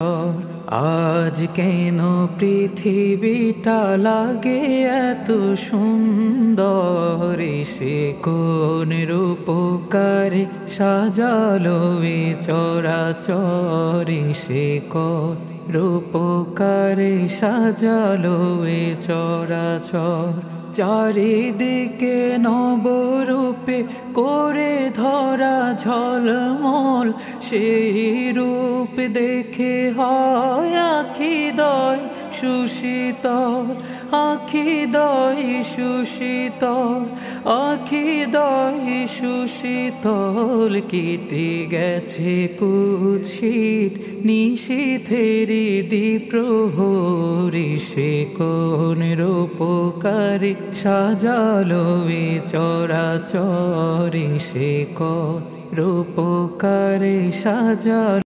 আজ কেন পৃথিবীটা লাগে এত সুন্দর, সে কোন রূপকারে সাজালো এ চরাচর, সে কোন রূপকারে সাজালো এ চরাচর। চারিদিকে নবরূপে করে ধরা ঝলমল, সেই রূপ দেখে হয় আখিদয় সুশীতল, আখিদয় সুশীতল, আখিদয় সুশীতল। কেটে গেছে কুৎসিত নিশীথেরি দ্বিপ্রহরী, সে কোন রূপকারে সাজালো এ চরাচর, সে কোন রূপকারে সাজালো।